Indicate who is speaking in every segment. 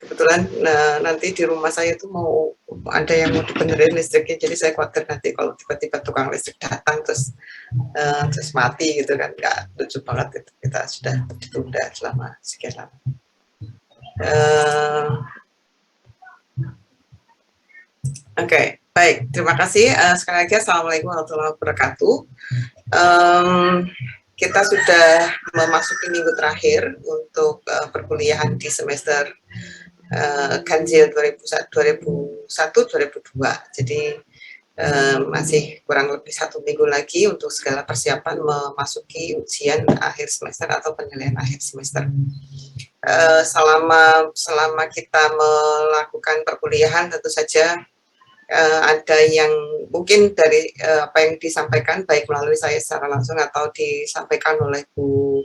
Speaker 1: kebetulan nanti di rumah saya tuh mau ada yang mau dibenerin listriknya, jadi saya khawatir nanti kalau tiba-tiba tukang listrik datang terus mati gitu kan, nggak lucu banget itu, kita sudah ditunda selama sekian lama. Oke, baik, terima kasih sekali lagi. Assalamualaikum warahmatullahi wabarakatuh. Kita sudah memasuki minggu terakhir untuk perkuliahan di semester ganjil 2001-2002. Jadi masih kurang lebih 1 minggu lagi untuk segala persiapan memasuki ujian akhir semester atau penilaian akhir semester. Selama kita melakukan perkuliahan, tentu saja ada yang mungkin dari apa yang disampaikan baik melalui saya secara langsung atau disampaikan oleh Bu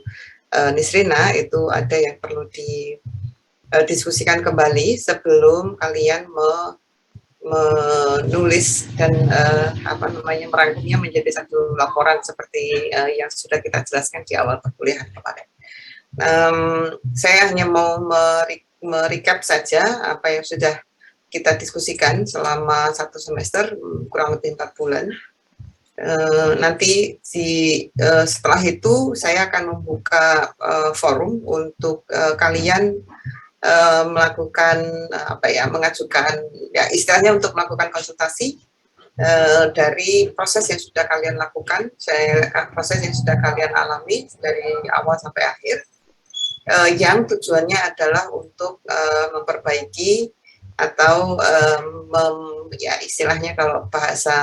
Speaker 1: Nisrina, itu ada yang perlu didiskusikan kembali sebelum kalian menulis dan merangkumnya menjadi satu laporan seperti yang sudah kita jelaskan di awal perkuliahan kemarin. Saya hanya mau merecap saja apa yang sudah kita diskusikan selama 1 semester, kurang lebih 4 bulan. Nanti setelah itu saya akan membuka forum untuk kalian melakukan mengajukan, ya istilahnya untuk melakukan konsultasi dari proses yang sudah kalian lakukan, proses yang sudah kalian alami dari awal sampai akhir, yang tujuannya adalah untuk memperbaiki atau ya istilahnya kalau bahasa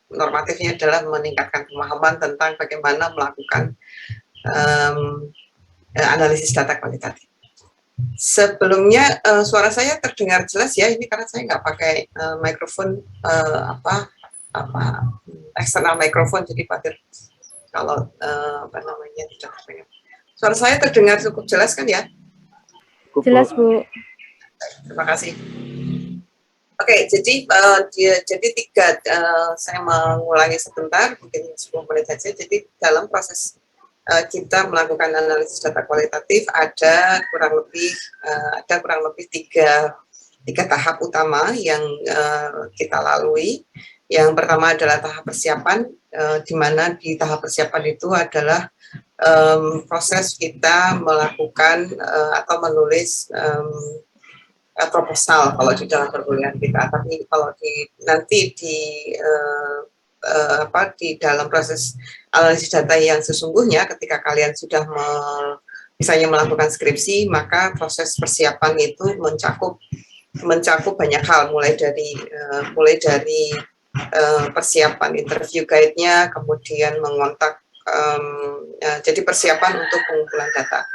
Speaker 1: normatifnya adalah meningkatkan pemahaman tentang bagaimana melakukan analisis data kualitatif. Sebelumnya suara saya terdengar jelas ya, ini karena saya nggak pakai mikrofon eksternal mikrofon, jadi khawatir kalau tidak terdengar. Suara saya terdengar cukup jelas kan ya?
Speaker 2: Jelas Bu.
Speaker 1: Terima kasih. Oke, jadi saya mengulangi sebentar, mungkin 10 menit saja. Jadi dalam proses kita melakukan analisis data kualitatif ada kurang lebih tiga tahap utama yang kita lalui. Yang pertama adalah tahap persiapan, di mana di tahap persiapan itu adalah proses kita melakukan atau menulis proposal kalau di dalam perkuliahan kita, tapi kalau di dalam proses analisis data yang sesungguhnya, ketika kalian sudah misalnya melakukan skripsi, maka proses persiapan itu mencakup banyak hal, mulai dari persiapan interview guide-nya, kemudian mengontak, jadi persiapan untuk pengumpulan data.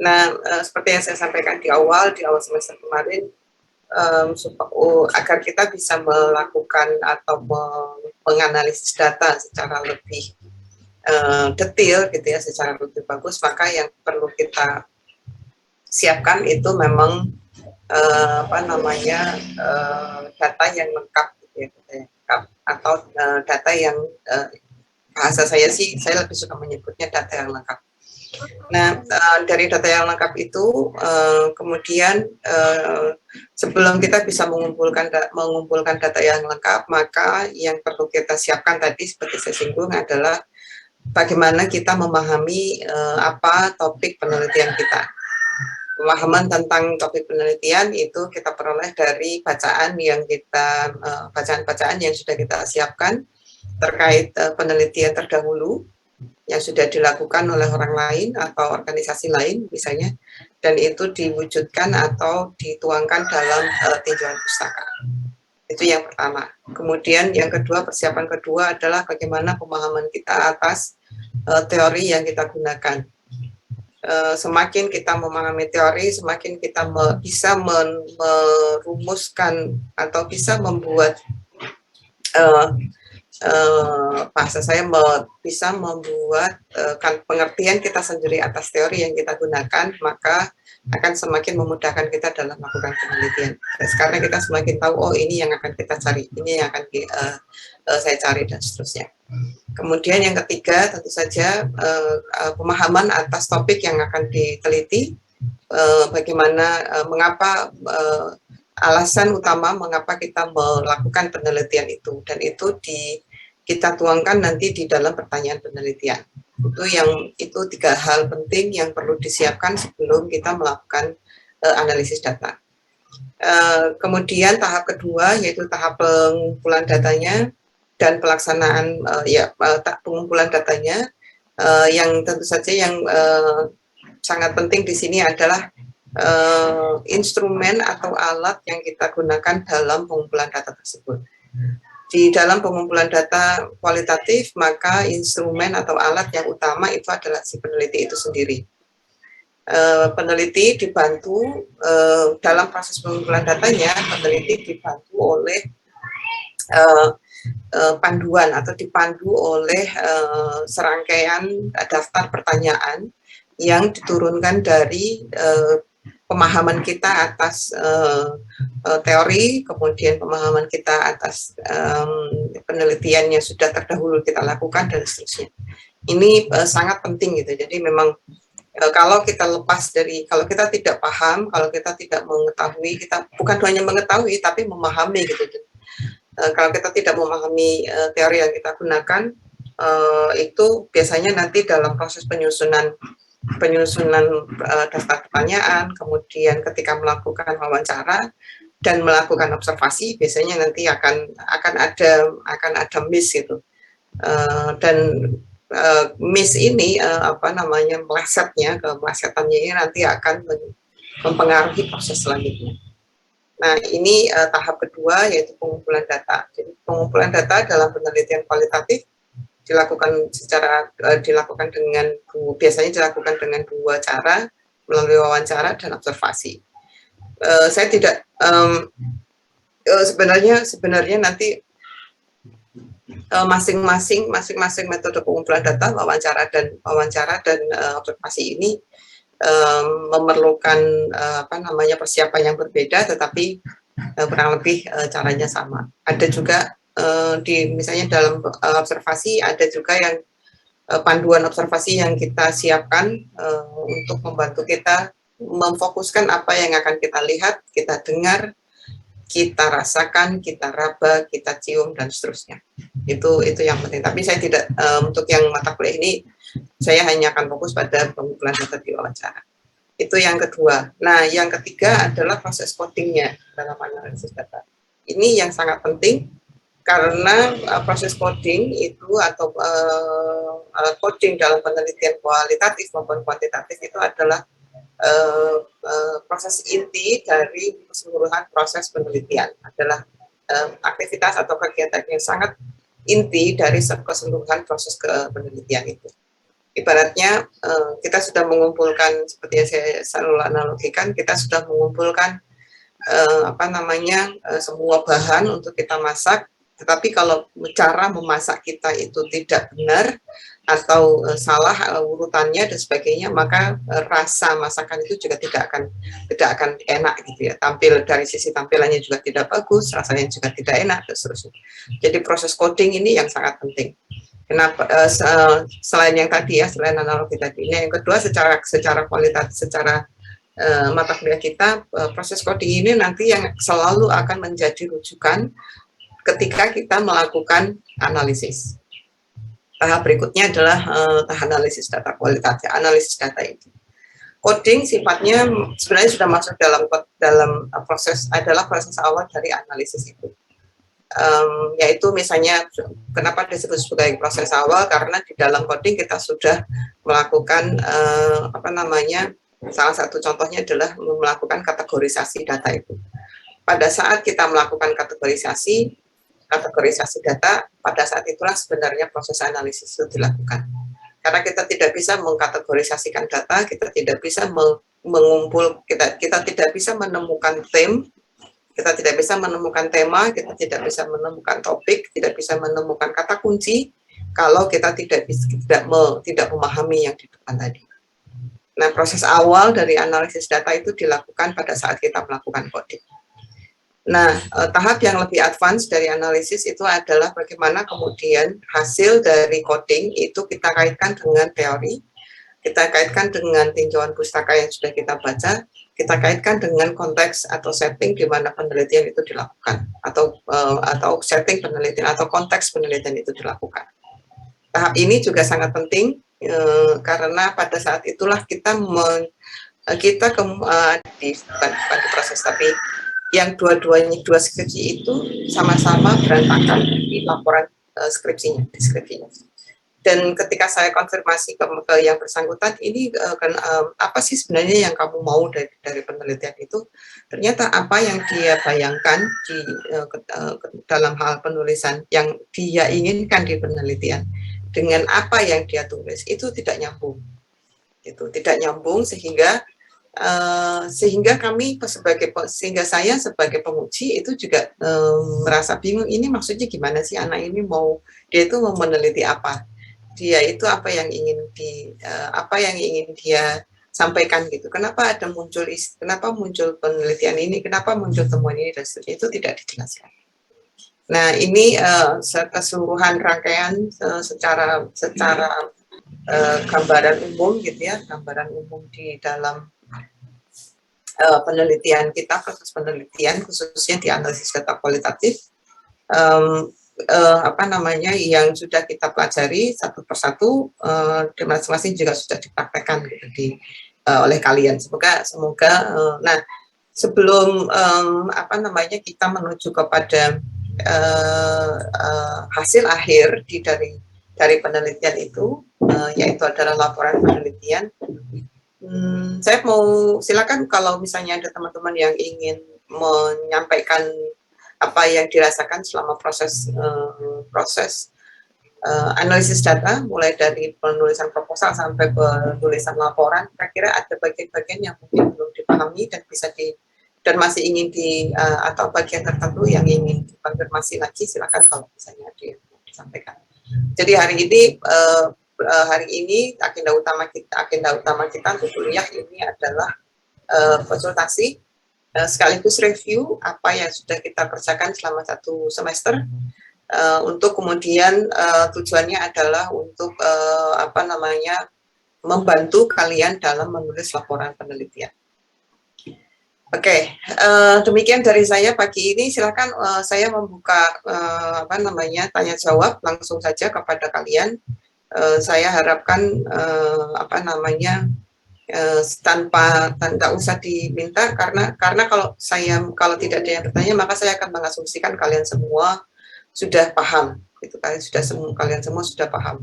Speaker 1: Nah, seperti yang saya sampaikan di awal semester kemarin, agar kita bisa melakukan atau menganalisis data secara lebih detail gitu ya, secara lebih bagus, maka yang perlu kita siapkan itu memang data yang lengkap gitu ya, atau data yang bahasa saya lebih suka menyebutnya data yang lengkap. Nah, dari data yang lengkap itu, kemudian sebelum kita bisa mengumpulkan data yang lengkap, maka yang perlu kita siapkan tadi seperti saya singgung adalah bagaimana kita memahami apa topik penelitian kita. Pemahaman tentang topik penelitian itu kita peroleh dari bacaan yang sudah kita siapkan terkait penelitian terdahulu yang sudah dilakukan oleh orang lain atau organisasi lain misalnya, dan itu diwujudkan atau dituangkan dalam tinjauan pustaka. Itu yang pertama. Kemudian yang kedua, persiapan kedua adalah bagaimana pemahaman kita atas teori yang kita gunakan. Semakin kita memahami teori, semakin kita bisa merumuskan atau bisa membuat bahasa saya bisa membuat pengertian kita sendiri atas teori yang kita gunakan, maka akan semakin memudahkan kita dalam melakukan penelitian. Karena kita semakin tahu, oh ini yang akan kita cari, ini yang akan saya cari, dan seterusnya. Kemudian yang ketiga tentu saja pemahaman atas topik yang akan diteliti, bagaimana mengapa alasan utama mengapa kita melakukan penelitian itu, dan itu kita tuangkan nanti di dalam pertanyaan penelitian. Itu 3 hal penting yang perlu disiapkan sebelum kita melakukan analisis data. Kemudian tahap kedua yaitu tahap pengumpulan datanya dan pelaksanaan pengumpulan datanya, yang tentu saja yang sangat penting di sini adalah instrumen atau alat yang kita gunakan dalam pengumpulan data tersebut. Di dalam pengumpulan data kualitatif, maka instrumen atau alat yang utama itu adalah si peneliti itu sendiri. Peneliti dibantu dalam proses pengumpulan datanya, peneliti dibantu oleh panduan atau dipandu oleh serangkaian daftar pertanyaan yang diturunkan dari pemahaman kita atas teori, kemudian pemahaman kita atas penelitian yang sudah terdahulu kita lakukan, dan seterusnya. Ini sangat penting gitu. Jadi memang kalau kita lepas dari, kalau kita tidak paham, kalau kita tidak mengetahui, kita bukan hanya mengetahui tapi memahami gitu. Kalau kita tidak memahami teori yang kita gunakan, itu biasanya nanti dalam proses penyusunan daftar pertanyaan, kemudian ketika melakukan wawancara dan melakukan observasi, biasanya nanti akan ada miss gitu. Dan miss ini melesetannya ini nanti akan mempengaruhi proses selanjutnya. Nah, ini tahap kedua yaitu pengumpulan data. Jadi pengumpulan data dalam penelitian kualitatif biasanya dilakukan dengan 2 cara, melalui wawancara dan observasi. Saya tidak sebenarnya nanti masing-masing metode pengumpulan data, wawancara dan observasi ini memerlukan persiapan yang berbeda, tetapi kurang lebih caranya sama. Ada juga misalnya dalam observasi ada juga yang panduan observasi yang kita siapkan untuk membantu kita memfokuskan apa yang akan kita lihat, kita dengar, kita rasakan, kita raba, kita cium, dan seterusnya. Itu yang penting. Tapi saya tidak untuk yang mata kuliah ini, saya hanya akan fokus pada pengumpulan data di wawancara. Itu yang kedua. Nah, yang ketiga adalah proses codingnya dalam analisis data. Ini yang sangat penting, karena proses coding itu atau coding dalam penelitian kualitatif maupun kuantitatif itu adalah proses inti dari keseluruhan proses penelitian, adalah aktivitas atau kegiatan yang sangat inti dari keseluruhan proses penelitian itu. Ibaratnya kita sudah mengumpulkan, seperti yang saya selalu analogikan, kita sudah mengumpulkan semua bahan untuk kita masak. Tetapi kalau cara memasak kita itu tidak benar atau salah urutannya dan sebagainya, maka rasa masakan itu juga tidak akan enak gitu ya. Dari sisi tampilannya juga tidak bagus, rasanya juga tidak enak dan seterusnya. Jadi proses coding ini yang sangat penting. Kenapa? Selain yang tadi ya, selain analogi tadi. Yang kedua, secara kualitatif, secara mata kuliah kita, proses coding ini nanti yang selalu akan menjadi rujukan ketika kita melakukan analisis. Tahap berikutnya adalah tahap analisis data kualitatif, analisis data itu. Coding sifatnya sebenarnya sudah masuk dalam proses awal dari analisis itu. Yaitu misalnya kenapa disebut sebagai proses awal, karena di dalam coding kita sudah melakukan salah satu contohnya adalah melakukan kategorisasi data itu. Pada saat kita melakukan kategorisasi data, pada saat itulah sebenarnya proses analisis itu dilakukan. Karena kita tidak bisa mengkategorisasikan data, kita tidak bisa kita tidak bisa menemukan kita tidak bisa menemukan tema, kita tidak bisa menemukan topik, tidak bisa menemukan kata kunci kalau kita tidak memahami yang di depan tadi. Nah, proses awal dari analisis data itu dilakukan pada saat kita melakukan coding. Nah, tahap yang lebih advance dari analisis itu adalah bagaimana kemudian hasil dari coding itu kita kaitkan dengan teori, kita kaitkan dengan tinjauan pustaka yang sudah kita baca, kita kaitkan dengan konteks atau setting di mana penelitian itu dilakukan, atau setting penelitian atau konteks penelitian itu dilakukan. Tahap ini juga sangat penting karena pada saat itulah kita bukan di proses, tapi yang dua skripsi itu sama-sama berantakan di laporan deskripsinya. Dan ketika saya konfirmasi ke yang bersangkutan, ini apa sih sebenarnya yang kamu mau dari penelitian itu? Ternyata apa yang dia bayangkan dalam hal penulisan yang dia inginkan di penelitian dengan apa yang dia tulis itu tidak nyambung. Itu tidak nyambung sehingga sehingga saya sebagai penguji itu juga merasa bingung, ini maksudnya gimana sih anak ini dia itu mau meneliti apa, dia itu apa yang ingin dia sampaikan gitu, kenapa muncul penelitian ini, kenapa muncul temuan ini, dan seterusnya, itu tidak dijelaskan. Nah ini keseluruhan rangkaian secara gambaran umum gitu ya, gambaran umum di dalam penelitian kita, proses penelitian khususnya di analisis data kualitatif, yang sudah kita pelajari satu persatu, masing-masing juga sudah dipraktekkan gitu oleh kalian. Semoga nah sebelum kita menuju kepada hasil akhir dari penelitian itu, yaitu adalah laporan penelitian. Saya mau silakan kalau misalnya ada teman-teman yang ingin menyampaikan apa yang dirasakan selama proses analisis data, mulai dari penulisan proposal sampai penulisan laporan. Kira-kira ada bagian-bagian yang mungkin belum dipahami dan masih ingin atau bagian tertentu yang ingin dikonfirmasi lagi, silakan kalau misalnya ada yang disampaikan. Jadi hari ini agenda utama kita untuk kuliah ini adalah konsultasi sekaligus review apa yang sudah kita kerjakan selama 1 semester, untuk kemudian tujuannya adalah untuk membantu kalian dalam menulis laporan penelitian. Oke, demikian dari saya pagi ini. Silakan saya membuka tanya jawab langsung saja kepada kalian. Saya harapkan tanpa usah diminta, karena kalau tidak ada yang bertanya, maka saya akan mengasumsikan kalian semua sudah paham, gitu kan, kalian semua sudah paham.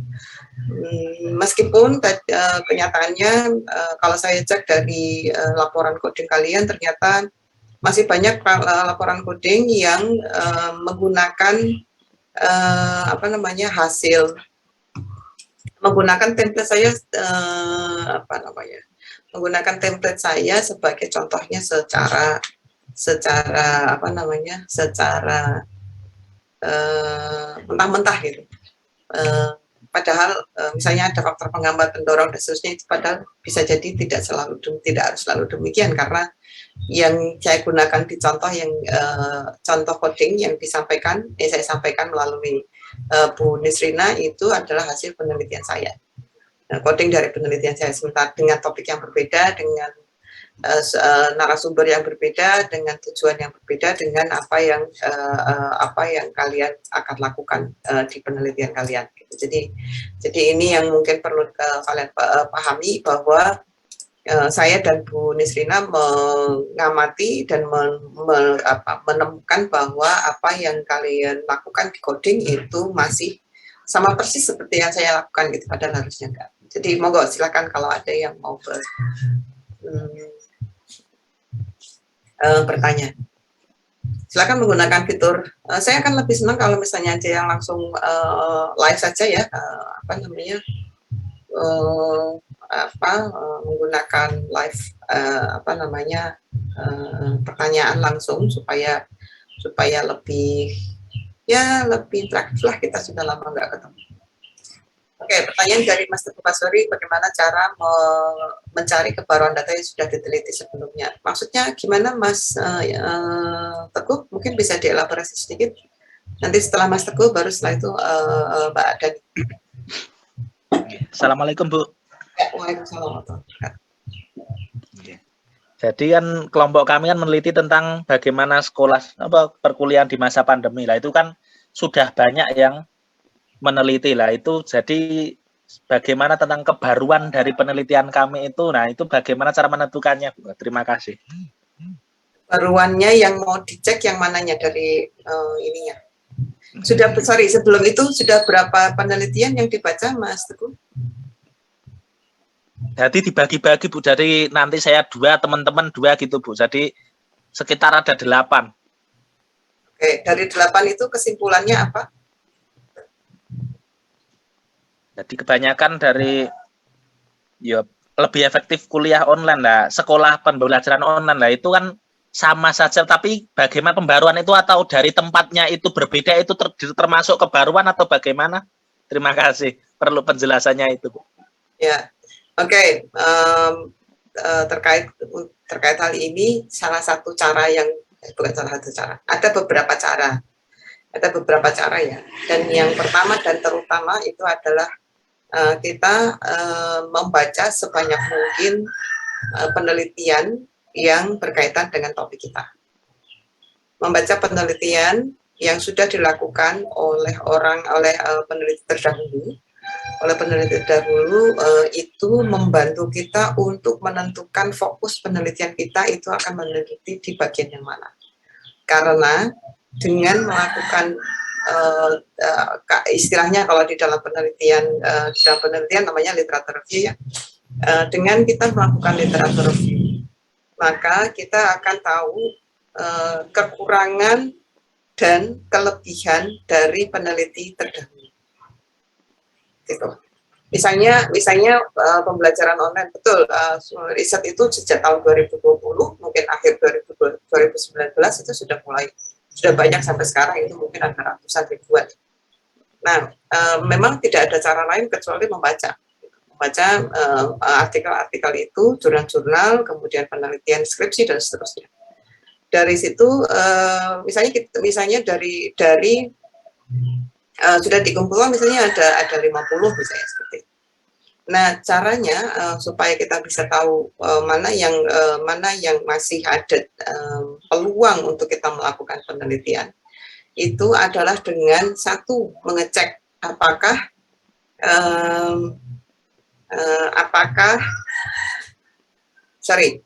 Speaker 1: Meskipun kenyataannya kalau saya cek dari laporan coding kalian, ternyata masih banyak laporan coding yang menggunakan menggunakan template saya template saya sebagai contohnya secara mentah-mentah gitu. Padahal misalnya ada faktor penghambat, pendorong dan seterusnya, itu padahal bisa jadi tidak harus selalu demikian, karena yang saya gunakan di contoh coding yang saya sampaikan melalui Bu Nisrina itu adalah hasil penelitian saya. Coding dari penelitian saya, sementara dengan topik yang berbeda, dengan narasumber yang berbeda, dengan tujuan yang berbeda, dengan apa yang kalian akan lakukan di penelitian kalian. Jadi ini yang mungkin perlu kalian pahami, bahwa saya dan Bu Nisrina mengamati dan menemukan bahwa apa yang kalian lakukan di coding itu masih sama persis seperti yang saya lakukan gitu, padahal harusnya enggak. Jadi monggo silakan kalau ada yang mau bertanya. Silakan menggunakan fitur. Saya akan lebih senang kalau misalnya ada yang langsung live saja ya, menggunakan live pertanyaan langsung supaya lebih interaktif lah, kita sudah lama nggak ketemu. Oke, pertanyaan dari Mas Teguh Pasori, bagaimana cara mencari kebaruan data yang sudah diteliti sebelumnya? Maksudnya gimana Mas Teguh? Mungkin bisa dielaborasi sedikit. Nanti setelah Mas Teguh, baru setelah itu Mbak Adani.
Speaker 3: Assalamualaikum Bu.
Speaker 1: Ya, waalaikumsalam warahmatullahi wabarakatuh.
Speaker 3: Jadi kan kelompok kami kan meneliti tentang bagaimana perkuliahan di masa pandemi lah, itu kan sudah banyak yang meneliti lah itu. Jadi bagaimana tentang kebaruan dari penelitian kami itu, nah itu bagaimana cara menentukannya, Bu? Terima kasih.
Speaker 1: Baruannya yang mau dicek yang mananya dari ininya. Sebelum itu sudah berapa penelitian yang dibaca, Mas Teguh?
Speaker 3: Jadi dibagi-bagi, Bu. Jadi nanti saya 2, teman-teman 2 gitu, Bu. Jadi sekitar ada 8.
Speaker 1: Oke, dari 8 itu kesimpulannya apa?
Speaker 3: Jadi kebanyakan dari ya lebih efektif kuliah online lah, sekolah pembelajaran online lah, itu kan sama saja, tapi bagaimana pembaruan itu atau dari tempatnya itu berbeda, itu termasuk kebaruan atau bagaimana? Terima kasih. Perlu penjelasannya itu, Bu. Ya.
Speaker 1: Oke, terkait hal ini, salah satu cara yang bukan salah satu cara, ada beberapa cara ya. Dan yang pertama dan terutama itu adalah kita membaca sebanyak mungkin penelitian yang berkaitan dengan topik kita. Membaca penelitian yang sudah dilakukan oleh peneliti terdahulu. Itu membantu kita untuk menentukan fokus penelitian kita itu akan meneliti di bagian yang mana. Karena dengan melakukan istilahnya kalau di dalam penelitian namanya literatur review ya. Dengan kita melakukan literatur review, maka kita akan tahu kekurangan dan kelebihan dari peneliti terdahulu. Gitu. Misalnya pembelajaran online, betul, riset itu sejak tahun 2020, mungkin akhir 2019 itu sudah banyak sampai sekarang, itu mungkin ada ratusan ribuan. Nah, memang tidak ada cara lain kecuali membaca artikel-artikel itu, jurnal-jurnal, kemudian penelitian skripsi dan seterusnya. Dari situ, misalnya dari sudah dikumpulkan misalnya ada 50 misalnya seperti itu. Nah, caranya supaya kita bisa tahu mana yang masih ada peluang untuk kita melakukan penelitian, itu adalah dengan satu mengecek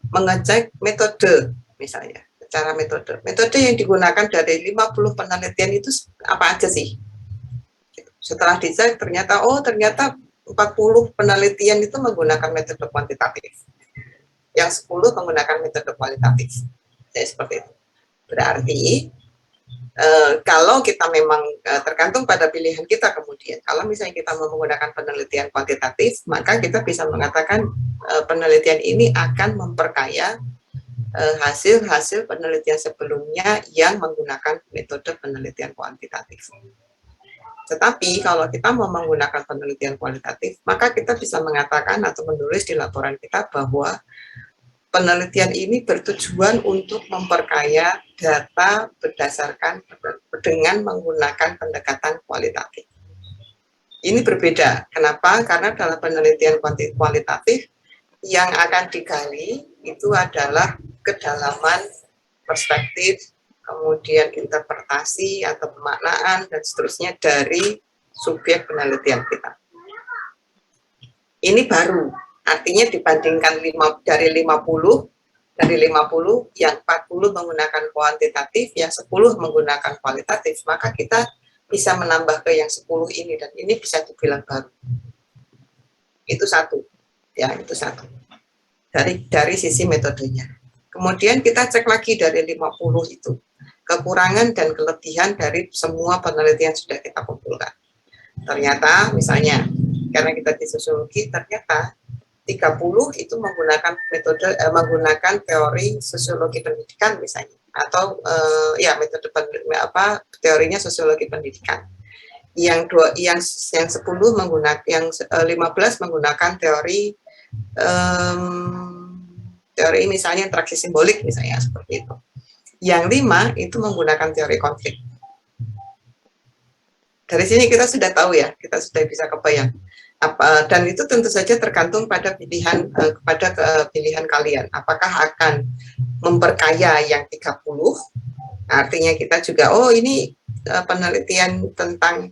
Speaker 1: mengecek metode misalnya, cara metode yang digunakan dari 50 penelitian itu apa aja sih? Setelah dicek ternyata 40 penelitian itu menggunakan metode kuantitatif. Yang 10 menggunakan metode kualitatif. Jadi seperti itu. Berarti kalau kita memang tergantung pada pilihan kita kemudian. Kalau misalnya kita mau menggunakan penelitian kuantitatif, maka kita bisa mengatakan penelitian ini akan memperkaya hasil-hasil penelitian sebelumnya yang menggunakan metode penelitian kuantitatif. Tetapi kalau kita mau menggunakan penelitian kualitatif, maka kita bisa mengatakan atau menulis di laporan kita bahwa penelitian ini bertujuan untuk memperkaya data dengan menggunakan pendekatan kualitatif. Ini berbeda. Kenapa? Karena dalam penelitian kualitatif yang akan digali itu adalah kedalaman perspektif, kemudian interpretasi atau pemaknaan dan seterusnya dari subjek penelitian kita. Ini baru, artinya dibandingkan dari 50 yang 40 menggunakan kuantitatif, yang 10 menggunakan kualitatif, maka kita bisa menambah ke yang 10 ini, dan ini bisa dibilang baru. Itu satu, ya itu satu. Dari sisi metodenya. Kemudian kita cek lagi dari 50 itu, kekurangan dan kelebihan dari semua penelitian sudah kita kumpulkan. Ternyata misalnya, karena kita di sosiologi, ternyata 30 itu menggunakan teori sosiologi pendidikan misalnya, atau teorinya sosiologi pendidikan. Yang 15 menggunakan teori misalnya interaksi simbolik misalnya seperti itu. Yang 5 itu menggunakan teori konflik. Dari sini kita sudah tahu ya, kita sudah bisa kebayang Dan itu tentu saja tergantung pada pilihan pilihan kalian. Apakah akan memperkaya yang 30, artinya kita juga, oh ini penelitian tentang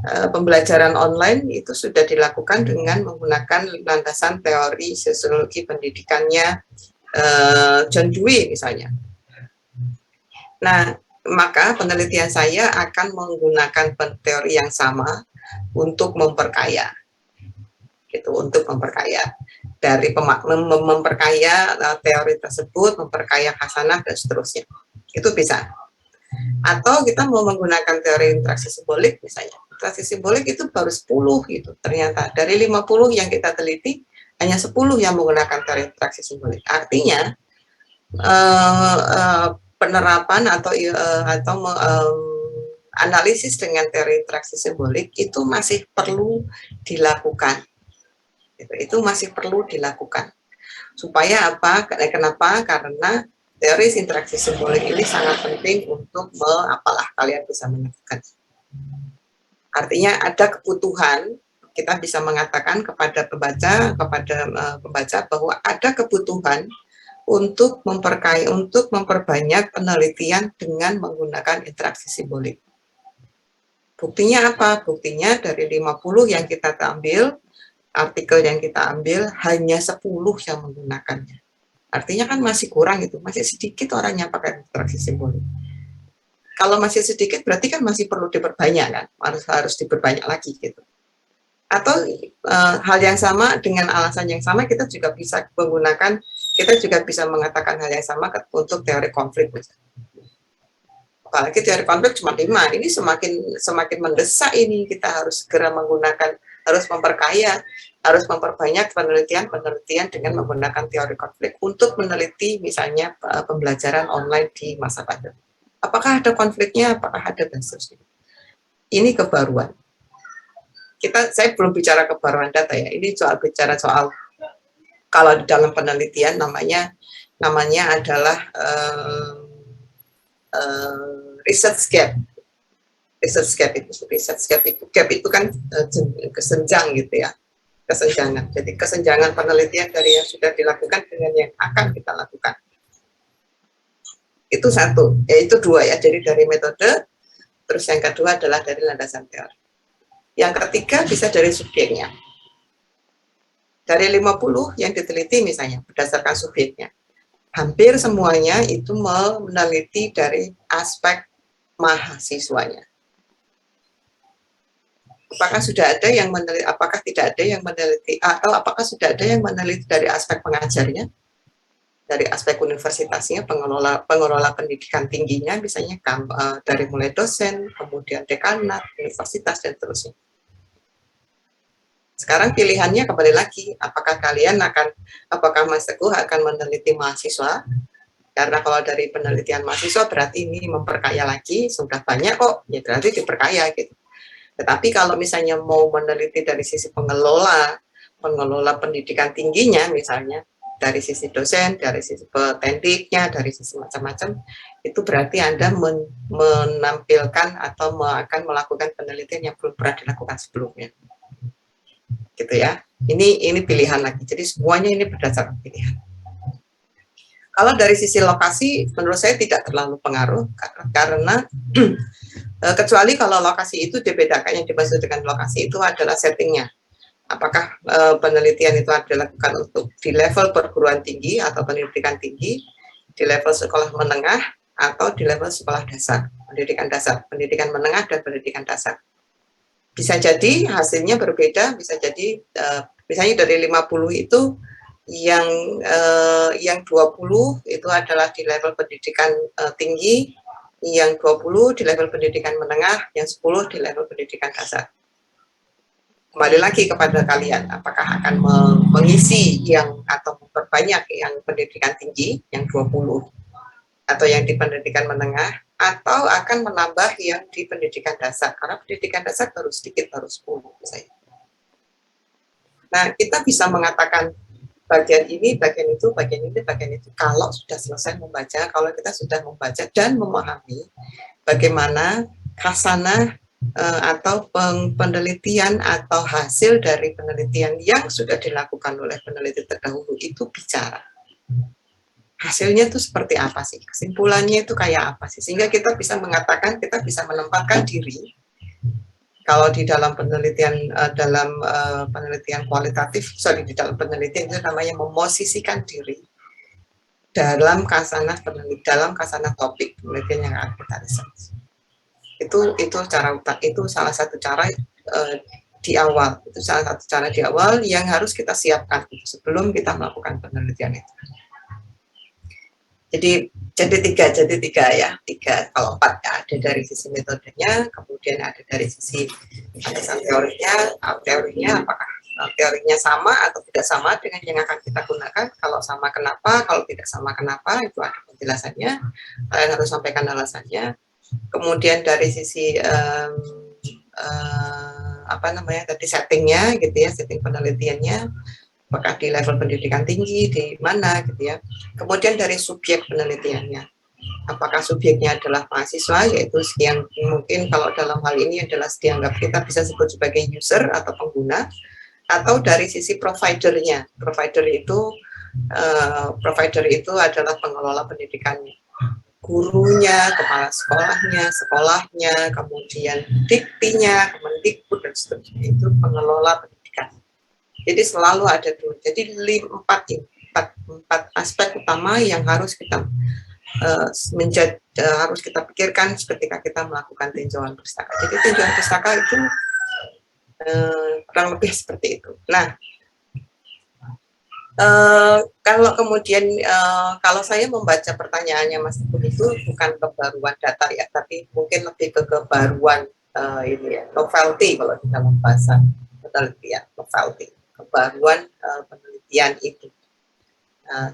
Speaker 1: pembelajaran online itu sudah dilakukan dengan menggunakan landasan teori sosiologi pendidikannya John Dewey misalnya. Nah, maka penelitian saya akan menggunakan teori yang sama untuk memperkaya. Gitu, untuk memperkaya dari memperkaya teori tersebut, memperkaya khasanah dan seterusnya. Itu bisa. Atau kita mau menggunakan teori interaksi simbolik misalnya. Interaksi simbolik itu baru 10 gitu. Ternyata dari 50 yang kita teliti hanya 10 yang menggunakan teori interaksi simbolik. Artinya penerapan atau analisis dengan teori interaksi simbolik itu masih perlu dilakukan. Itu masih perlu dilakukan. Supaya apa? Kenapa? Karena teori interaksi simbolik ini sangat penting untuk apalah kalian bisa menyebutkan. Artinya ada kebutuhan, kita bisa mengatakan kepada pembaca bahwa ada kebutuhan untuk memperbanyak penelitian dengan menggunakan interaksi simbolik. Buktinya apa? Buktinya dari 50 yang kita ambil, artikel yang kita ambil hanya 10 yang menggunakannya. Artinya kan masih kurang itu, masih sedikit orang yang pakai interaksi simbolik. Kalau masih sedikit berarti kan masih perlu diperbanyak kan, harus diperbanyak lagi gitu. Atau hal yang sama dengan alasan yang sama kita juga bisa menggunakan, kita juga bisa mengatakan hal yang sama untuk teori konflik misalnya. Apalagi teori konflik cuma 5, ini semakin mendesak ini, kita harus segera menggunakan, harus memperkaya, harus memperbanyak penelitian dengan menggunakan teori konflik untuk meneliti misalnya pembelajaran online di masa pandemi. Apakah ada konfliknya, apakah ada dan seterusnya. Ini kebaruan. Saya belum bicara kebaruan data ya, ini bicara soal kalau di dalam penelitian namanya adalah research gap. Gap itu kan kesenjang gitu ya, kesenjangan. Jadi kesenjangan penelitian dari yang sudah dilakukan dengan yang akan kita lakukan. Itu satu, itu 2 ya. Jadi dari metode, terus yang kedua adalah dari landasan teori. Yang ketiga bisa dari subjeknya. Dari 50 yang diteliti misalnya berdasarkan subjeknya, hampir semuanya itu meneliti dari aspek mahasiswanya. Apakah sudah ada yang meneliti, apakah tidak ada yang meneliti, atau apakah sudah ada yang meneliti dari aspek pengajarnya, dari aspek universitasnya, pengelola pendidikan tingginya, misalnya dari mulai dosen, kemudian dekanat, universitas, dan seterusnya. Sekarang pilihannya kembali lagi, apakah Mas Teguh akan meneliti mahasiswa? Karena kalau dari penelitian mahasiswa berarti ini memperkaya lagi, sudah banyak kok, ya berarti diperkaya gitu. Tetapi kalau misalnya mau meneliti dari sisi pengelola pendidikan tingginya misalnya, dari sisi dosen, dari sisi petendiknya, dari sisi macam-macam, itu berarti Anda menampilkan atau akan melakukan penelitian yang belum pernah dilakukan sebelumnya. Gitu ya. Ini pilihan lagi. Jadi semuanya ini berdasarkan pilihan. Kalau dari sisi lokasi, menurut saya tidak terlalu pengaruh karena kecuali kalau lokasi itu dibedakan, yang dimaksud dengan lokasi itu adalah settingnya. Apakah penelitian itu dilakukan untuk di level perguruan tinggi atau pendidikan tinggi, di level sekolah menengah, atau di level sekolah dasar, pendidikan menengah dan pendidikan dasar. Bisa jadi hasilnya berbeda, bisa jadi misalnya dari 50 itu yang 20 itu adalah di level pendidikan tinggi, yang 20 di level pendidikan menengah, yang 10 di level pendidikan dasar. Kembali lagi kepada kalian, apakah akan mengisi atau memperbanyak yang pendidikan tinggi, yang 20, atau yang di pendidikan menengah, atau akan menambah yang di pendidikan dasar, karena pendidikan dasar baru sedikit, baru 10 misalnya. Nah, kita bisa mengatakan bagian ini, bagian itu, kalau sudah selesai membaca, kalau kita sudah membaca dan memahami bagaimana khasanah atau penelitian atau hasil dari penelitian yang sudah dilakukan oleh peneliti terdahulu itu bicara. Hasilnya itu seperti apa sih? Kesimpulannya itu kayak apa sih? Sehingga kita bisa mengatakan, kita bisa menempatkan diri. Kalau di dalam penelitian penelitian kualitatif, di dalam penelitian itu namanya memosisikan diri dalam kasanah topik penelitian yang akan kita riset. Itu salah satu cara di awal. Itu salah satu cara di awal yang harus kita siapkan sebelum kita melakukan penelitian itu. Jadi tiga ya, kalau 4 ya, ada dari sisi metodenya, kemudian ada dari sisi landasan teorinya, apakah teorinya sama atau tidak sama dengan yang akan kita gunakan, kalau sama kenapa, kalau tidak sama kenapa, itu ada penjelasannya, kalian harus sampaikan alasannya. Kemudian dari sisi settingnya gitu ya, setting penelitiannya, apakah di level pendidikan tinggi, di mana gitu ya. Kemudian dari subjek penelitiannya, apakah subjeknya adalah mahasiswa, yaitu yang mungkin kalau dalam hal ini adalah dianggap kita bisa sebut sebagai user atau pengguna, atau dari sisi providernya. Provider itu adalah pengelola pendidikannya, gurunya, kepala sekolahnya, kemudian diktinya, Kemendikbud dan seterusnya, itu pengelola pendidikan. Jadi selalu ada dulu. Jadi 4 aspek utama yang harus kita harus kita pikirkan ketika kita melakukan tinjauan pustaka. Jadi tinjauan pustaka itu kurang lebih seperti itu. Nah, kalau kemudian kalau saya membaca pertanyaannya Mas Teguh itu bukan kebaruan data ya, tapi mungkin lebih ke kebaruan novelty kalau di dalam bahasa penelitian, novelty, kebaruan penelitian itu.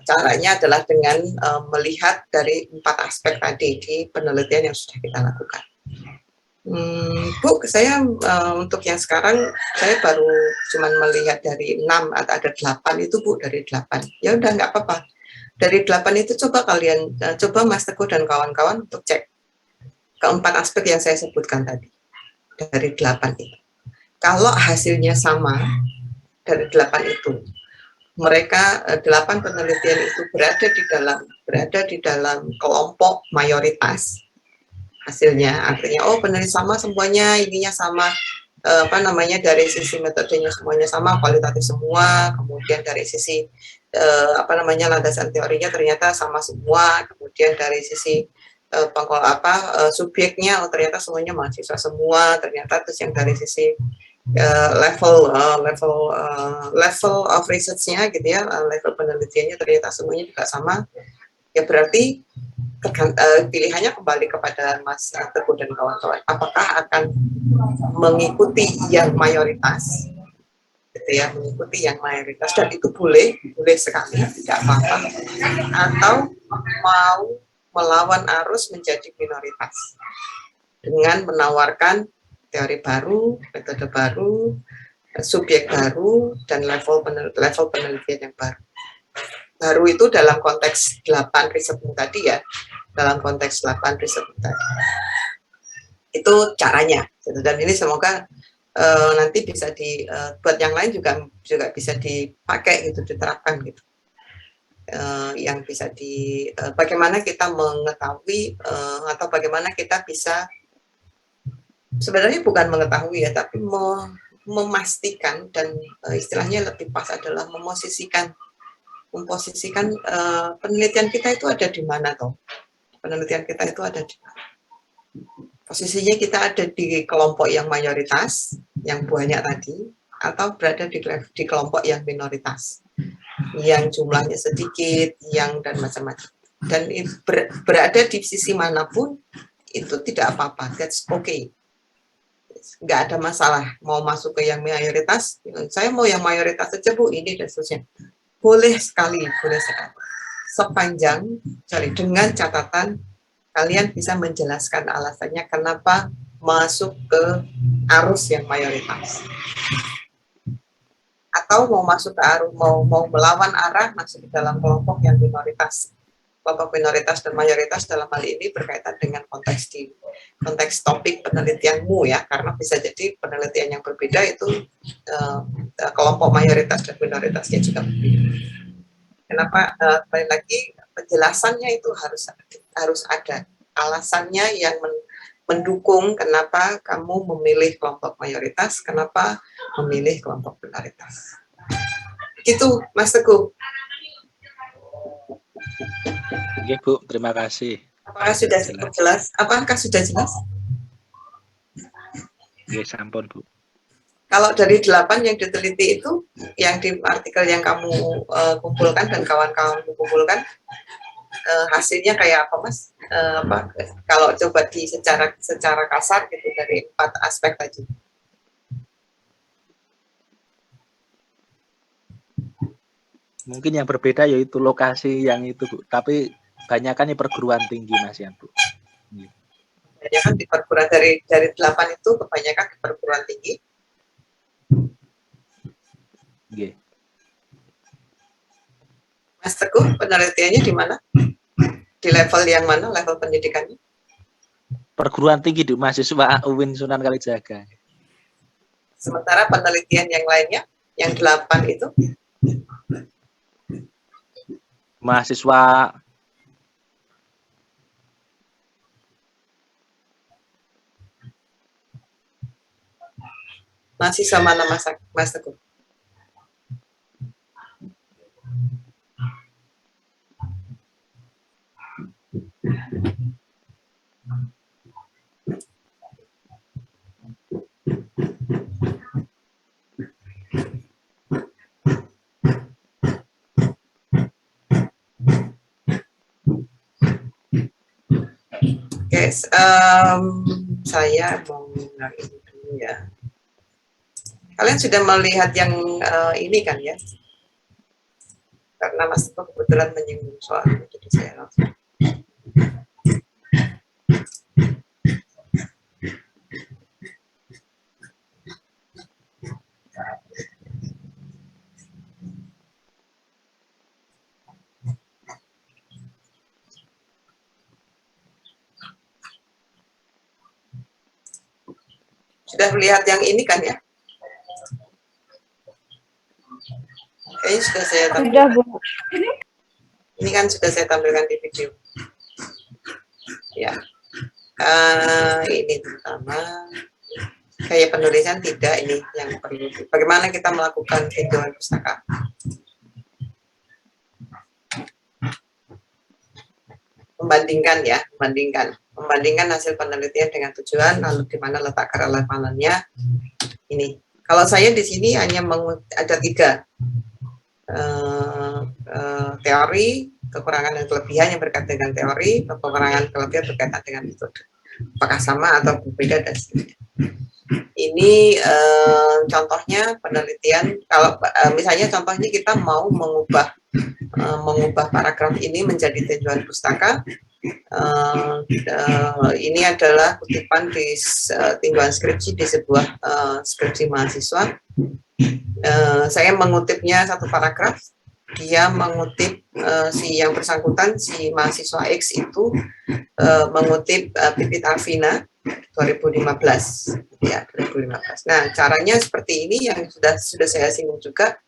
Speaker 1: Caranya adalah dengan melihat dari 4 aspek tadi di penelitian yang sudah kita lakukan. Bu, saya untuk yang sekarang saya baru cuman melihat dari 6 atau ada 8 itu Bu, dari 8. Ya udah nggak apa-apa. Dari 8 itu coba kalian coba Mas Teguh dan kawan-kawan untuk cek keempat aspek yang saya sebutkan tadi. Dari 8 itu. Kalau hasilnya sama dari 8 itu, mereka 8 penelitian itu berada di dalam kelompok mayoritas. Hasilnya artinya peneliti sama semuanya, ininya sama, dari sisi metodenya semuanya sama, kualitatif semua, kemudian dari sisi landasan teorinya ternyata sama semua, kemudian dari sisi subjeknya ternyata semuanya mahasiswa semua, ternyata terus yang dari sisi level of research-nya gitu ya, level penelitiannya ternyata semuanya juga sama, ya berarti pilihannya kembali kepada Mas Teguh dan kawan-kawan. Apakah akan mengikuti yang mayoritas, gitu ya, mengikuti yang mayoritas, dan itu boleh sekali, tidak apa-apa, atau mau melawan arus menjadi minoritas dengan menawarkan teori baru, metode baru, subjek baru, dan level penelitian yang baru. Baru itu dalam konteks 8 risetmu tadi ya, dalam konteks 8 risetmu tadi. Itu caranya, dan ini semoga nanti bisa buat yang lain juga bisa dipakai gitu, diterapkan gitu. Yang bisa bagaimana kita mengetahui atau bagaimana kita bisa, sebenarnya bukan mengetahui ya, tapi memastikan, dan istilahnya lebih pas adalah memposisikan penelitian kita itu ada di mana toh? Penelitian kita itu ada di mana? Posisinya kita ada di kelompok yang mayoritas, yang banyak tadi, atau berada di kelompok yang minoritas, yang jumlahnya sedikit, dan macam-macam. Dan berada di sisi manapun itu tidak apa-apa, that's okay. Nggak ada masalah, mau masuk ke yang mayoritas, saya mau yang mayoritas saja Bu, ini dan seterusnya. Boleh sekali. Sepanjang, dengan catatan kalian bisa menjelaskan alasannya kenapa masuk ke arus yang mayoritas. Atau mau masuk ke arus, mau melawan arah masuk ke dalam kelompok yang minoritas. Kelompok minoritas dan mayoritas dalam hal ini berkaitan dengan konteks di konteks topik penelitianmu ya, karena bisa jadi penelitian yang berbeda itu kelompok mayoritas dan minoritasnya juga berbeda. Kenapa? Kembali lagi penjelasannya itu harus ada alasannya yang mendukung kenapa kamu memilih kelompok mayoritas, kenapa memilih kelompok minoritas. Gitu, Mas Teguh.
Speaker 3: Oke, Bu, terima kasih.
Speaker 1: Apakah sudah cukup jelas? Apakah sudah jelas?
Speaker 3: Oke, sampun, Bu.
Speaker 1: Kalau dari 8 yang diteliti itu, yang di artikel yang kamu kumpulkan dan kawan-kawanmu kumpulkan, hasilnya kayak apa, Mas? Kalau coba secara kasar gitu dari 4 aspek tadi.
Speaker 3: Mungkin yang berbeda yaitu lokasi yang itu, Bu. Tapi banyakan perguruan tinggi, Mas, ya, Bu.
Speaker 1: Kebanyakan di perguruan dari 8 itu kebanyakan di perguruan tinggi.
Speaker 3: Oke.
Speaker 1: Mas Teguh, penelitiannya di mana? Di level yang mana, level pendidikannya?
Speaker 3: Perguruan tinggi di mahasiswa UIN Sunan Kalijaga.
Speaker 1: Sementara penelitian yang lainnya, yang 8 itu?
Speaker 3: Mahasiswa
Speaker 1: mana, Mas Teguh? Oke, saya mau mulai dulu ya. Kalian sudah melihat yang ini kan ya? Karena Mas Teguh kebetulan menyinggung soal itu, jadi saya langsung. Sudah melihat yang ini kan ya? Kayaknya sudah saya tampilkan.
Speaker 2: Sudah, Bu.
Speaker 1: Ini kan sudah saya tampilkan di video. Ya, ini pertama. Gaya penulisan tidak, ini yang perlu. Bagaimana kita melakukan tinjauan pustaka? Membandingkan hasil penelitian dengan tujuan, lalu di mana letak kerelevanannya. Ini. Kalau saya di sini hanya ada 3 teori, kekurangan dan kelebihan yang berkaitan dengan teori, kekurangan kelebihan berkaitan dengan metode. Apakah sama atau berbeda dan sebagainya. Ini contohnya penelitian. Kalau misalnya contohnya kita mau mengubah paragraf ini menjadi tinjauan pustaka. Ini adalah kutipan di tinjauan skripsi di sebuah skripsi mahasiswa. Saya mengutipnya satu paragraf. Dia mengutip yang bersangkutan, si mahasiswa X itu mengutip Pipit Arvina 2015 ya, 2015. Nah, caranya seperti ini yang sudah saya singgung juga.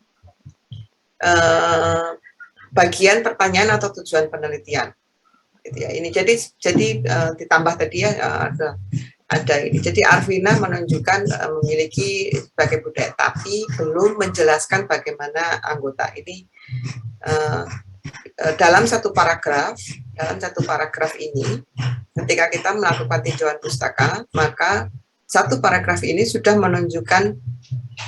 Speaker 1: Bagian pertanyaan atau tujuan penelitian gitu ya. Ini jadi ditambah tadi ya, ada ini. Jadi Arvina menunjukkan memiliki sebagai budaya, tapi belum menjelaskan bagaimana anggota ini dalam satu paragraf ini. Ketika kita melakukan tinjauan pustaka, maka satu paragraf ini sudah menunjukkan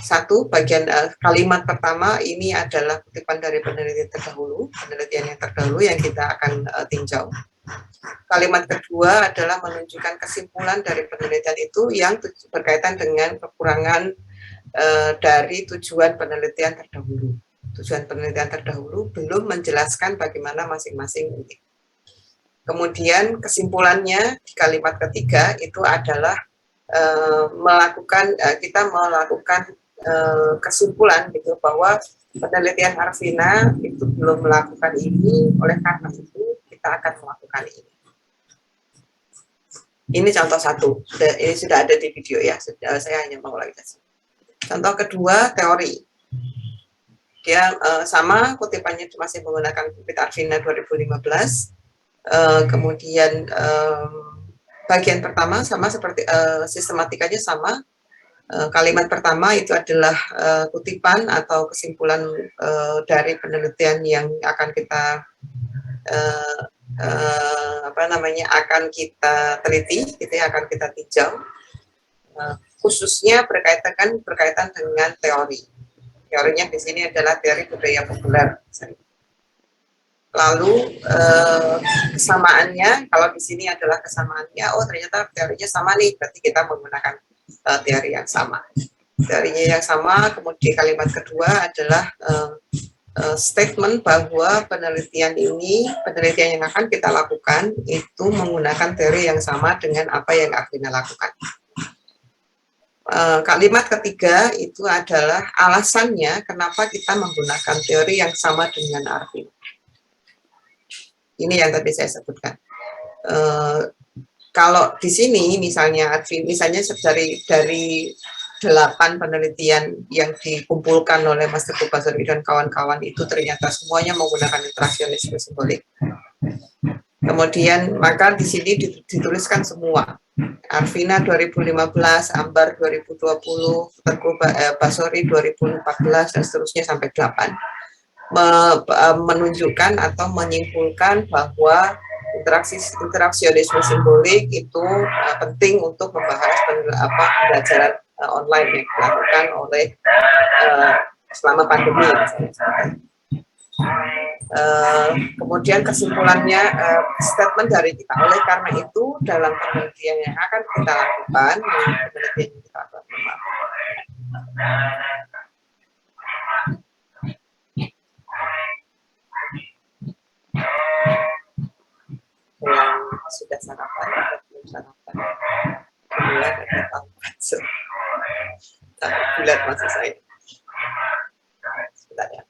Speaker 1: satu bagian kalimat pertama ini adalah kutipan dari penelitian yang terdahulu yang kita akan tinjau. Kalimat kedua adalah menunjukkan kesimpulan dari penelitian itu yang berkaitan dengan kekurangan dari tujuan penelitian terdahulu. Tujuan penelitian terdahulu belum menjelaskan bagaimana masing-masing ini. Kemudian kesimpulannya di kalimat ketiga itu adalah kita melakukan kesimpulan gitu bahwa penelitian Arvina itu belum melakukan ini, oleh karena itu kita akan melakukan ini. Ini contoh satu, ini sudah ada di video ya, saya hanya mengulangi saja. Contoh kedua, teori. Dia sama, kutipannya masih menggunakan kutip Arvina 2015. Kemudian bagian pertama sama seperti sistematikanya sama. Kalimat pertama itu adalah kutipan atau kesimpulan dari penelitian yang akan kita akan kita teliti, gitu ya, akan kita tinjau, khususnya berkaitan dengan teori. Teorinya di sini adalah teori budaya populer. Lalu kesamaannya, kalau di sini adalah kesamaannya, oh ternyata teorinya sama nih, berarti kita menggunakan teori yang sama. Teorinya yang sama, kemudian kalimat kedua adalah statement bahwa penelitian yang akan kita lakukan itu menggunakan teori yang sama dengan apa yang Arvina lakukan. Kalimat ketiga itu adalah alasannya kenapa kita menggunakan teori yang sama dengan Arvina. Ini yang tadi saya sebutkan. Kalau di sini misalnya dari 8 penelitian yang dikumpulkan oleh Mas Teguh Basri dan kawan-kawan itu ternyata semuanya menggunakan interaksionisme simbolik. Kemudian maka di sini dituliskan semua. Arvina 2015, Ambar 2020, Teguh Basri 2014 dan seterusnya sampai 8. Menunjukkan atau menyimpulkan bahwa interaksionisme simbolik itu penting untuk membahas pembelajaran online yang dilakukan oleh selama pandemi misalnya. Kemudian kesimpulannya statement dari kita, oleh karena itu dalam penelitian yang akan kita lakukan, yang sudah sarapan atau belum sarapan, bulat atau bulat maksud saya. Sebentar ya.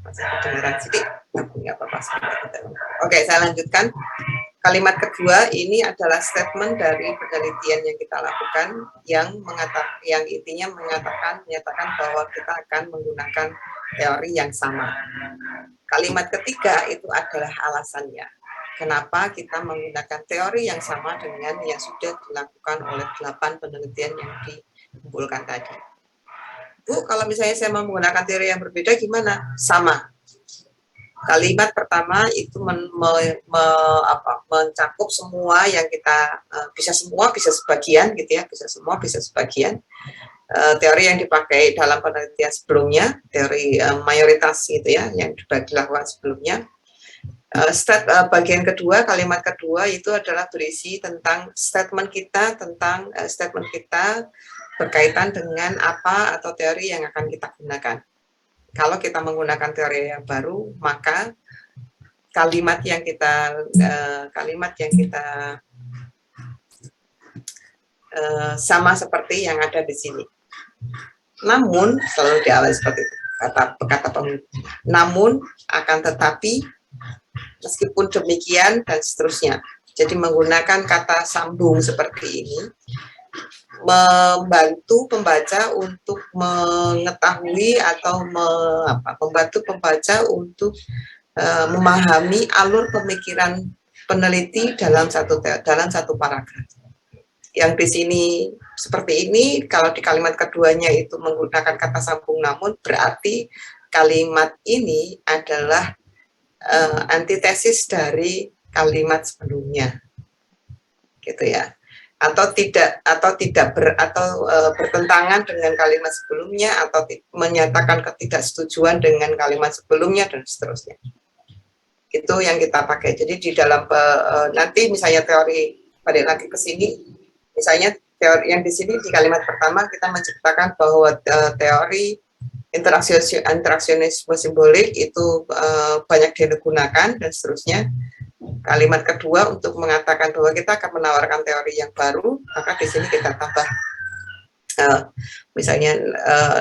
Speaker 1: Masih kedengaran sedikit, nggak apa-apa. Oke, saya lanjutkan. Kalimat kedua ini adalah statement dari penelitian yang kita lakukan yang intinya menyatakan bahwa kita akan menggunakan teori yang sama. Kalimat ketiga itu adalah alasannya. Kenapa kita menggunakan teori yang sama dengan yang sudah dilakukan oleh 8 penelitian yang dikumpulkan tadi. Bu, kalau misalnya saya mau menggunakan teori yang berbeda gimana? Sama. Kalimat pertama itu mencakup semua yang kita bisa semua, bisa sebagian gitu ya, bisa semua, bisa sebagian. Teori yang dipakai dalam penelitian sebelumnya, teori mayoritas gitu ya, yang dilakukan sebelumnya. Bagian kedua, kalimat kedua itu adalah berisi tentang statement kita berkaitan dengan apa atau teori yang akan kita gunakan. Kalau kita menggunakan teori yang baru, maka kalimat yang kita sama seperti yang ada di sini. Namun selalu diawali seperti itu, kata pemimpin. Namun akan tetapi, meskipun demikian dan seterusnya. Jadi menggunakan kata sambung seperti ini membantu pembaca untuk mengetahui atau membantu pembaca untuk memahami alur pemikiran peneliti dalam satu paragraf. Yang di sini seperti ini, kalau di kalimat keduanya itu menggunakan kata sambung namun, berarti kalimat ini adalah antitesis dari kalimat sebelumnya, gitu ya. Atau bertentangan dengan kalimat sebelumnya, atau menyatakan ketidaksetujuan dengan kalimat sebelumnya dan seterusnya. Itu yang kita pakai. Jadi di dalam nanti misalnya teori, balik lagi ke sini, misalnya teori yang di sini di kalimat pertama kita menceritakan bahwa teori interaksionisme simbolik itu banyak digunakan dan seterusnya. Kalimat kedua untuk mengatakan bahwa kita akan menawarkan teori yang baru, maka di sini kita tambah misalnya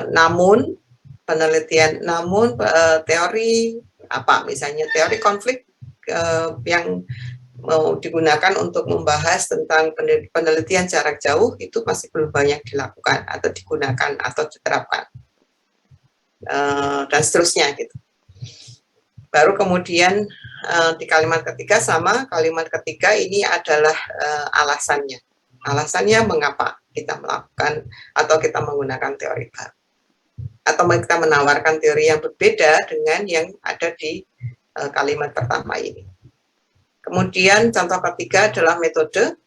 Speaker 1: namun penelitian, namun teori apa misalnya teori konflik yang mau digunakan untuk membahas tentang penelitian jarak jauh itu masih belum banyak dilakukan atau digunakan atau diterapkan dan seterusnya gitu. Baru kemudian di kalimat ketiga sama, kalimat ketiga ini adalah alasannya. Alasannya mengapa kita melakukan atau kita menggunakan teori baru. Atau kita menawarkan teori yang berbeda dengan yang ada di kalimat pertama ini. Kemudian contoh ketiga adalah metode.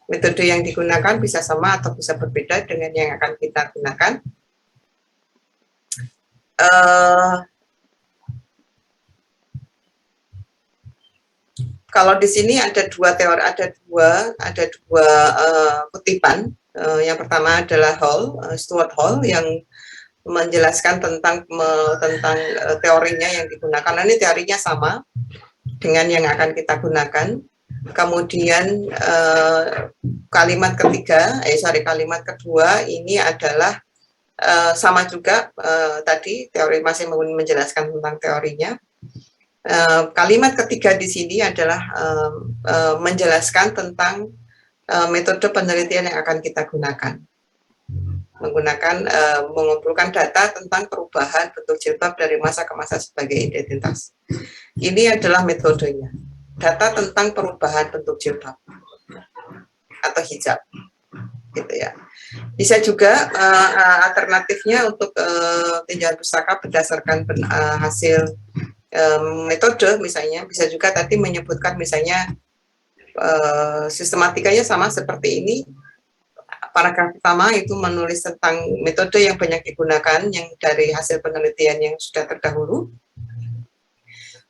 Speaker 1: Metode yang digunakan bisa sama atau bisa berbeda dengan yang akan kita gunakan. Kalau di sini ada dua teori, ada dua kutipan. Yang pertama adalah Stuart Hall yang menjelaskan tentang teorinya yang digunakan. Ini teorinya sama dengan yang akan kita gunakan. Kemudian kalimat kedua ini adalah sama juga tadi teori masih menjelaskan tentang teorinya. Kalimat ketiga di sini adalah menjelaskan tentang metode penelitian yang akan kita gunakan. Mengumpulkan data tentang perubahan bentuk jilbab dari masa ke masa sebagai identitas. Ini adalah metodenya. Data tentang perubahan bentuk jilbab atau hijab. Gitu ya. Bisa juga alternatifnya untuk tinjauan pustaka berdasarkan hasil metode misalnya, bisa juga tadi menyebutkan misalnya sistematikanya sama seperti ini. Paragraf pertama itu menulis tentang metode yang banyak digunakan yang dari hasil penelitian yang sudah terdahulu.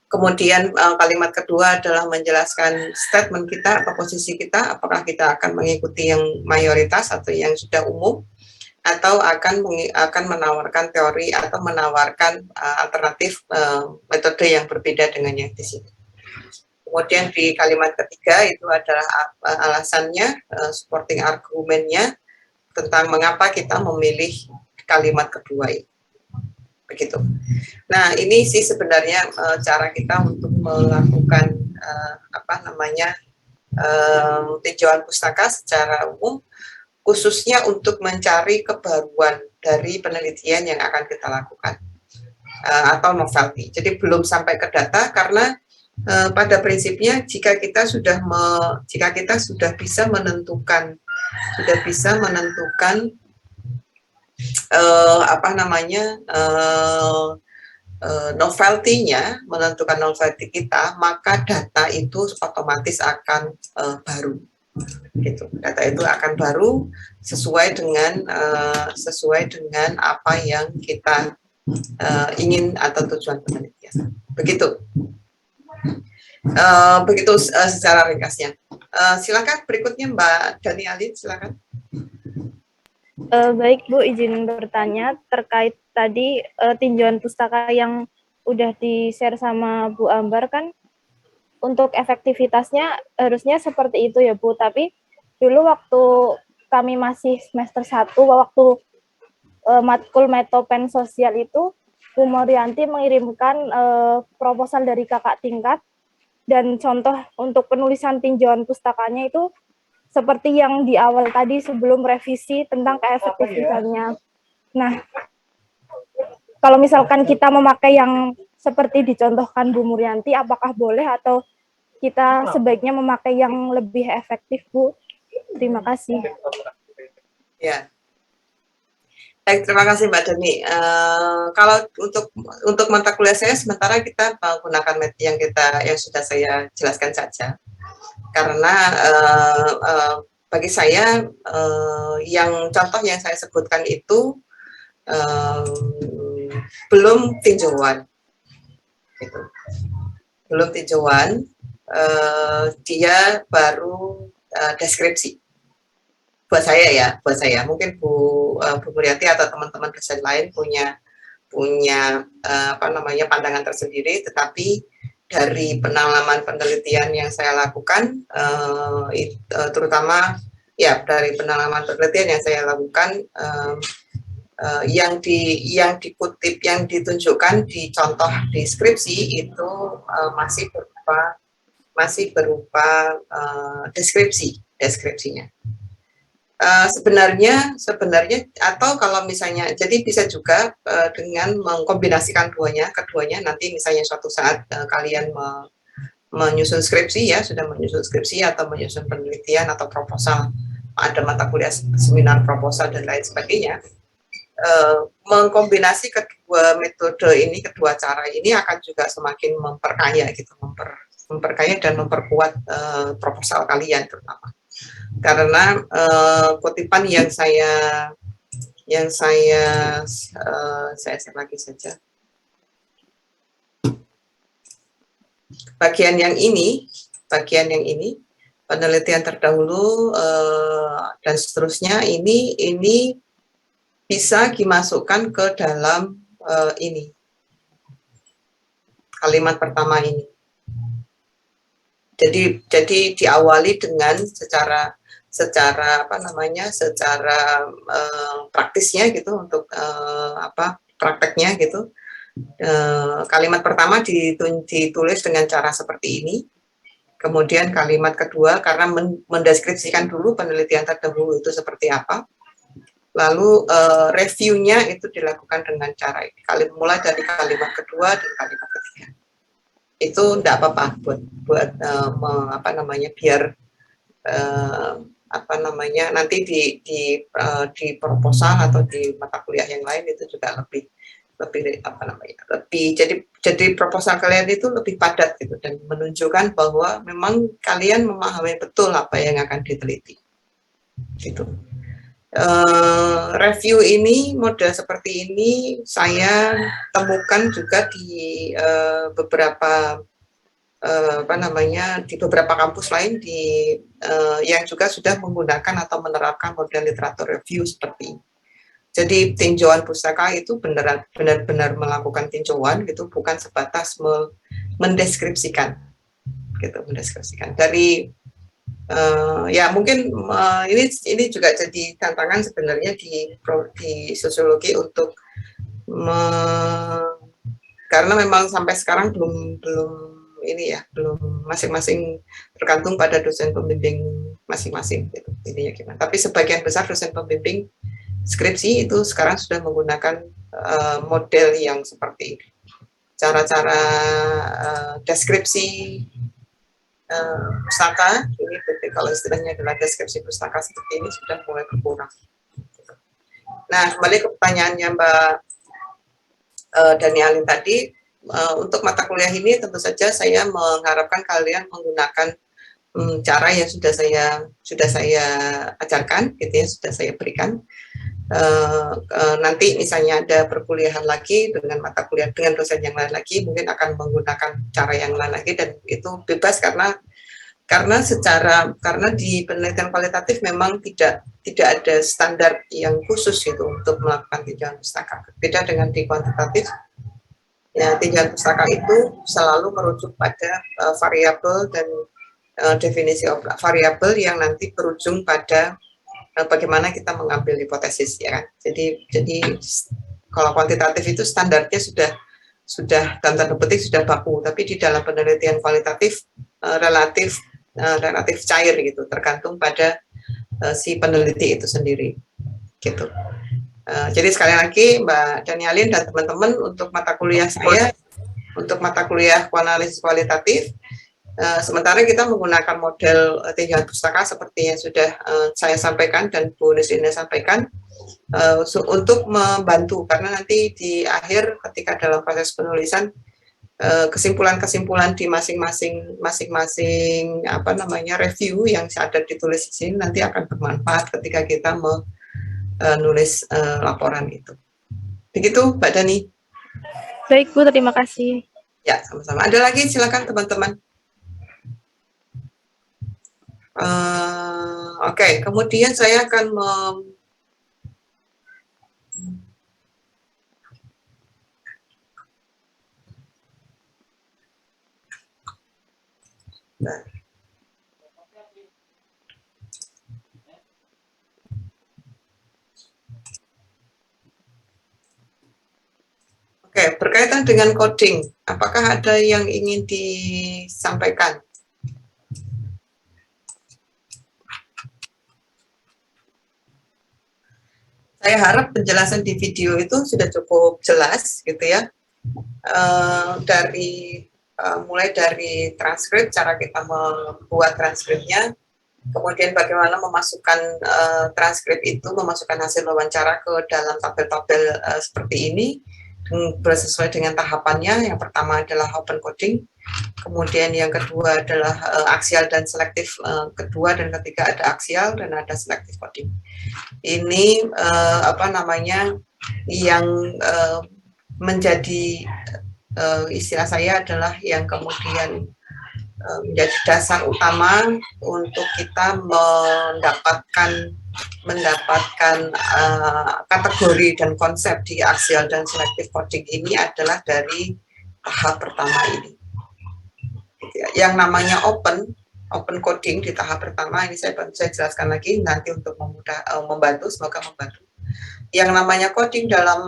Speaker 1: Kemudian kalimat kedua adalah menjelaskan statement kita atau posisi kita, apakah kita akan mengikuti yang mayoritas atau yang sudah umum, atau akan menawarkan teori atau menawarkan alternatif metode yang berbeda dengan yang di sini. Kemudian di kalimat ketiga itu adalah alasannya, supporting argumennya tentang mengapa kita memilih kalimat kedua ini. Begitu. Nah, ini sih sebenarnya cara kita untuk melakukan tinjauan pustaka secara umum, khususnya untuk mencari kebaruan dari penelitian yang akan kita lakukan atau novelty. Jadi belum sampai ke data karena pada prinsipnya jika kita sudah bisa menentukan novelty-nya, menentukan novelty kita, maka data itu otomatis akan baru. Gitu. Data itu akan baru sesuai dengan apa yang kita ingin atau tujuan penelitian. Begitu. Secara ringkasnya. Silakan berikutnya Mbak Dani Alin, silakan.
Speaker 2: Baik Bu, izin bertanya terkait tadi tinjauan pustaka yang udah di-share sama Bu Ambar kan. Untuk efektivitasnya harusnya seperti itu ya Bu, tapi dulu waktu kami masih semester 1, waktu matkul metopen sosial itu, Bu Morianti mengirimkan proposal dari kakak tingkat, dan contoh untuk penulisan tinjauan pustakanya itu seperti yang di awal tadi sebelum revisi tentang keefektifitasannya. Nah, kalau misalkan kita memakai yang seperti dicontohkan Bu Morianti, apakah boleh atau kita sebaiknya memakai yang lebih efektif, Bu? Terima kasih.
Speaker 1: Ya. Baik, terima kasih Mbak Dani. Kalau untuk mata kuliah saya sementara kita menggunakan metode yang sudah saya jelaskan saja. Karena bagi saya yang contoh yang saya sebutkan itu belum tinjauan. Gitu. Belum tinjauan. Dia baru deskripsi, buat saya mungkin Bu Muriati atau teman-teman dosen lain punya pandangan tersendiri, tetapi dari pengalaman penelitian yang saya lakukan, terutama ya dari pengalaman penelitian yang saya lakukan, yang dikutip, yang ditunjukkan di contoh deskripsi itu masih berupa deskripsinya. Sebenarnya atau kalau misalnya, jadi bisa juga dengan mengkombinasikan keduanya nanti misalnya suatu saat kalian menyusun skripsi, ya sudah menyusun skripsi atau menyusun penelitian atau proposal, ada mata kuliah, seminar, proposal dan lain sebagainya, mengkombinasi kedua metode ini, kedua cara ini akan juga semakin memperkaya gitu, memperkaya dan memperkuat proposal kalian terutama. Karena kutipan yang saya share lagi saja. Bagian yang ini, penelitian terdahulu dan seterusnya, ini bisa dimasukkan ke dalam ini kalimat pertama ini. Jadi diawali dengan secara praktisnya gitu, untuk prakteknya gitu. Kalimat pertama ditulis dengan cara seperti ini. Kemudian kalimat kedua karena mendeskripsikan dulu penelitian terdahulu itu seperti apa. Lalu reviewnya itu dilakukan dengan cara ini. Mulai dari kalimat kedua dan kalimat ketiga. Itu enggak apa-apa buat biar nanti di proposal atau di mata kuliah yang lain itu juga lebih jadi proposal kalian itu lebih padat gitu, dan menunjukkan bahwa memang kalian memahami betul apa yang akan diteliti gitu. Review ini, model seperti ini saya temukan juga di beberapa di beberapa kampus lain yang juga sudah menggunakan atau menerapkan model literatur review seperti ini. Jadi tinjauan pustaka itu benar-benar melakukan tinjauan gitu, bukan sebatas mendeskripsikan gitu, dari ya mungkin ini juga jadi tantangan sebenarnya di sosiologi untuk karena memang sampai sekarang belum masing-masing tergantung pada dosen pembimbing masing-masing gitu intinya gimana. Tapi sebagian besar dosen pembimbing skripsi itu sekarang sudah menggunakan model yang seperti ini. Cara-cara deskripsi pustaka ini, kalau istilahnya adalah deskripsi pustaka seperti ini, sudah mulai berkurang. Nah, kembali ke pertanyaannya Mbak Danialin tadi, untuk mata kuliah ini tentu saja saya mengharapkan kalian menggunakan cara yang sudah saya ajarkan gitu ya, sudah saya berikan. Nanti misalnya ada perkuliahan lagi dengan mata kuliah dengan dosen yang lain lagi, mungkin akan menggunakan cara yang lain lagi, dan itu bebas karena di penelitian kualitatif memang tidak ada standar yang khusus gitu untuk melakukan tinjauan pustaka. Beda dengan di kuantitatif, ya tinjauan pustaka itu selalu merujuk pada variabel dan definisi variabel yang nanti berujung pada bagaimana kita mengambil hipotesis, ya kan. Jadi kalau kuantitatif itu standarnya sudah dalam tanda petik sudah baku, tapi di dalam penelitian kualitatif relatif cair gitu, tergantung pada si peneliti itu sendiri gitu. Jadi sekali lagi Mbak Danialin dan teman-teman, untuk mata kuliah saya, untuk mata kuliah analisis kualitatif, sementara kita menggunakan model tinjauan pustaka seperti yang sudah saya sampaikan dan Bu Nisrina sampaikan, untuk membantu, karena nanti di akhir ketika dalam proses penulisan kesimpulan-kesimpulan di masing-masing review yang ada ditulis di sini nanti akan bermanfaat ketika kita menulis laporan itu. Begitu Mbak Dani.
Speaker 2: Baik Bu, terima kasih.
Speaker 1: Ya, sama-sama. Ada lagi, silakan teman-teman. Oke, kemudian saya akan Oke, berkaitan dengan coding, apakah ada yang ingin disampaikan? Saya harap penjelasan di video itu sudah cukup jelas, gitu ya. Mulai dari transkrip, cara kita membuat transkripnya, kemudian bagaimana memasukkan transkrip itu, memasukkan hasil wawancara ke dalam tabel-tabel seperti ini, sesuai dengan tahapannya. Yang pertama adalah open coding, kemudian yang kedua adalah aksial dan selektif, kedua dan ketiga ada aksial dan ada selektif coding. Ini yang menjadi istilah saya adalah yang kemudian menjadi dasar utama untuk kita mendapatkan kategori dan konsep di aksial dan selektif coding ini adalah dari tahap pertama ini. Yang namanya open coding di tahap pertama ini saya jelaskan lagi nanti untuk membantu, semoga membantu. Yang namanya coding dalam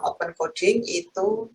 Speaker 1: open coding itu